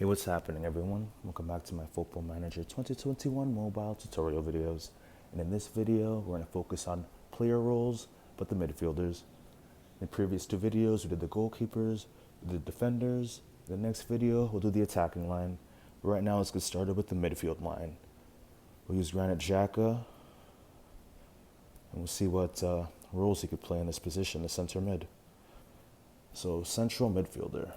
Hey, what's happening everyone? Welcome back to my Football Manager 2021 mobile tutorial videos. And in this video, we're going to focus on player roles, but the midfielders. In the previous two videos, we did the goalkeepers, we did the defenders. In the next video, we'll do the attacking line. But right now, let's get started with the midfield line. We'll use Granit Xhaka, and we'll see what roles he could play in this position, the center mid. So, central midfielder.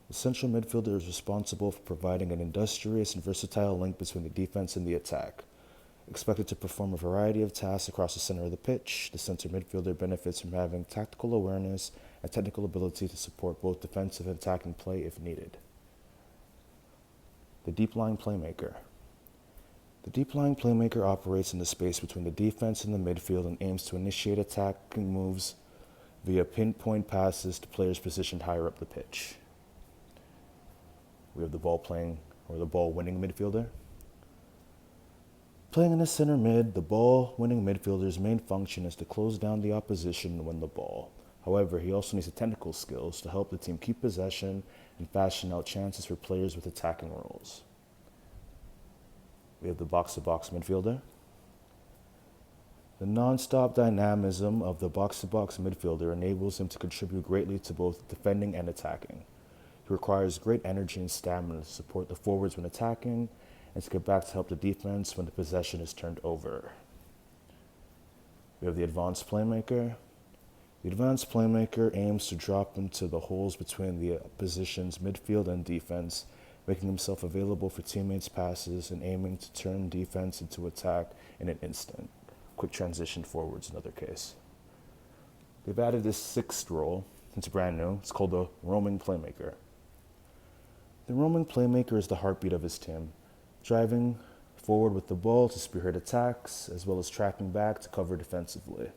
The central midfielder is responsible for providing an industrious and versatile link between the defense and the attack. Expected to perform a variety of tasks across the center of the pitch, the center midfielder benefits from having tactical awareness and technical ability to support both defensive and attacking play if needed. The deep line playmaker. The deep line playmaker operates in the space between the defense and the midfield and aims to initiate attacking moves via pinpoint passes to players positioned higher up the pitch. We have the ball winning midfielder. Playing in the center mid, the ball winning midfielder's main function is to close down the opposition and win the ball. However, he also needs the technical skills to help the team keep possession and fashion out chances for players with attacking roles. We have the box-to-box midfielder. The non-stop dynamism of the box-to-box midfielder enables him to contribute greatly to both defending and attacking. He requires great energy and stamina to support the forwards when attacking and to get back to help the defense when the possession is turned over. We have the advanced playmaker. The advanced playmaker aims to drop into the holes between the opposition's midfield and defense, making himself available for teammates' passes and aiming to turn defense into attack in an instant. Quick transition forwards, another case. They've added this sixth role. It's brand new. It's called the roaming playmaker. The roaming playmaker is the heartbeat of his team, driving forward with the ball to spearhead attacks, as well as tracking back to cover defensively.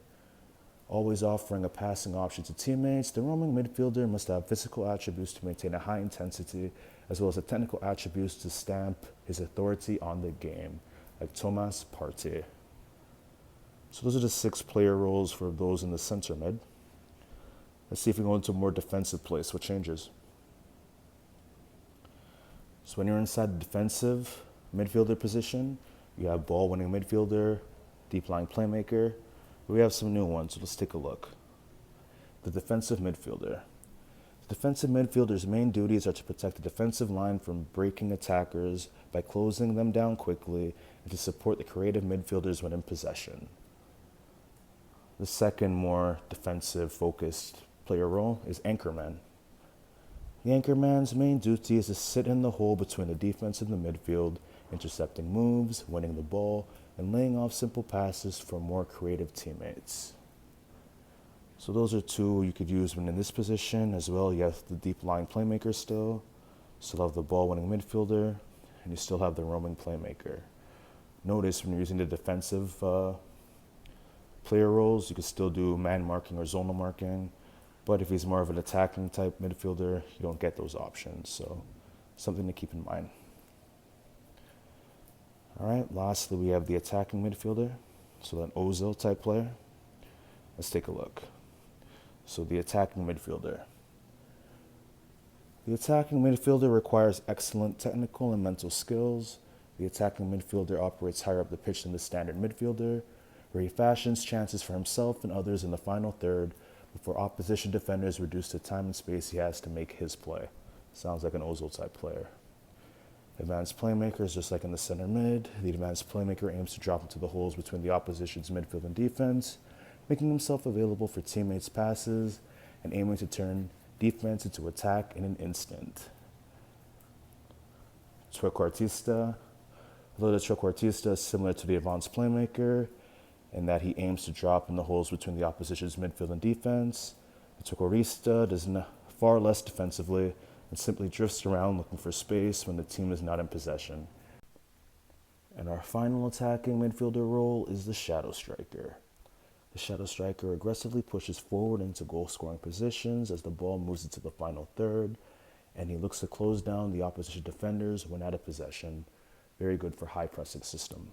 Always offering a passing option to teammates, the roaming midfielder must have physical attributes to maintain a high intensity, as well as the technical attributes to stamp his authority on the game, like Thomas Partey. So those are the 6 player roles for those in the center mid. Let's see if we go into a more defensive place. What changes? So when you're inside the defensive midfielder position, you have ball-winning midfielder, deep line playmaker. We have some new ones, so let's take a look. The defensive midfielder. The defensive midfielder's main duties are to protect the defensive line from breaking attackers by closing them down quickly and to support the creative midfielders when in possession. The second, more defensive-focused player role is anchorman. The anchorman's main duty is to sit in the hole between the defense and the midfield, intercepting moves, winning the ball, and laying off simple passes for more creative teammates. So those are 2 you could use when in this position. As well, you have the deep line playmaker still have the ball-winning midfielder, and you still have the roaming playmaker. Notice when you're using the defensive player roles, you can still do man marking or zonal marking. But if he's more of an attacking type midfielder, you don't get those options. So something to keep in mind. All right, lastly, we have the attacking midfielder. So an Ozil type player. Let's take a look. So the attacking midfielder. The attacking midfielder requires excellent technical and mental skills. The attacking midfielder operates higher up the pitch than the standard midfielder, where he fashions chances for himself and others in the final third before opposition defenders reduce the time and space he has to make his play. Sounds like an Ozil type player. Advanced playmaker is just like in the center mid. The advanced playmaker aims to drop into the holes between the opposition's midfield and defense, making himself available for teammates' passes and aiming to turn defense into attack in an instant. Trequartista. Although the trequartista is similar to the advanced playmaker, in that he aims to drop in the holes between the opposition's midfield and defense, the trequartista does far less defensively and simply drifts around looking for space when the team is not in possession. And our final attacking midfielder role is the shadow striker. The shadow striker aggressively pushes forward into goal-scoring positions as the ball moves into the final third, and he looks to close down the opposition defenders when out of possession. Very good for high-pressing system.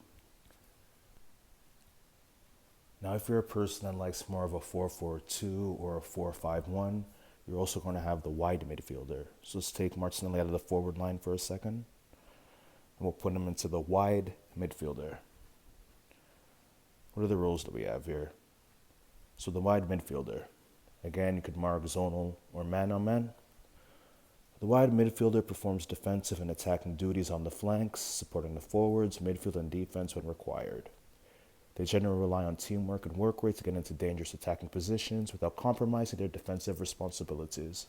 Now, if you're a person that likes more of a 4-4-2 or a 4-5-1, You're also going to have the wide midfielder. So let's take Martinelli out of the forward line for a second, and we'll put him into the wide midfielder. What are the roles that we have here? So the wide midfielder. Again, you could mark zonal or man-on-man. The wide midfielder performs defensive and attacking duties on the flanks, supporting the forwards, midfield, and defense when required. They generally rely on teamwork and work rate to get into dangerous attacking positions without compromising their defensive responsibilities.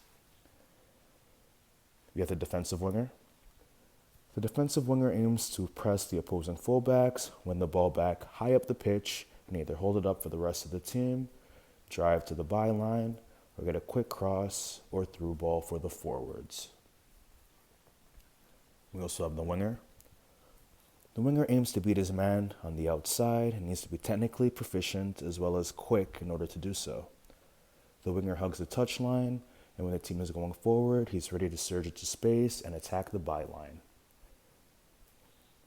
We have the defensive winger. The defensive winger aims to press the opposing fullbacks, win the ball back high up the pitch, and either hold it up for the rest of the team, drive to the byline, or get a quick cross or through ball for the forwards. We also have the winger. The winger aims to beat his man on the outside and needs to be technically proficient as well as quick in order to do so. The winger hugs the touchline, and when the team is going forward, he's ready to surge into space and attack the byline.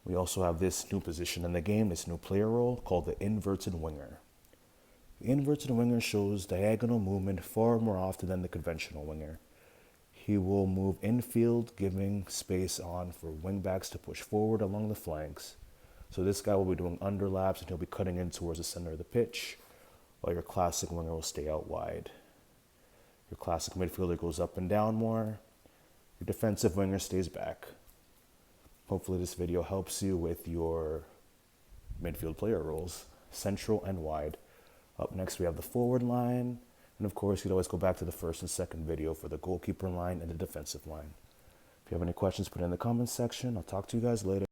We also have this new position in the game, this new player role called the inverted winger. The inverted winger shows diagonal movement far more often than the conventional winger. He will move infield, giving space on for wingbacks to push forward along the flanks. So this guy will be doing underlaps and he'll be cutting in towards the center of the pitch, while your classic winger will stay out wide. Your classic midfielder goes up and down more. Your defensive winger stays back. Hopefully this video helps you with your midfield player roles, central and wide. Up next we have the forward line. And of course, you'd always go back to the first and second video for the goalkeeper line and the defensive line. If you have any questions, put it in the comments section. I'll talk to you guys later.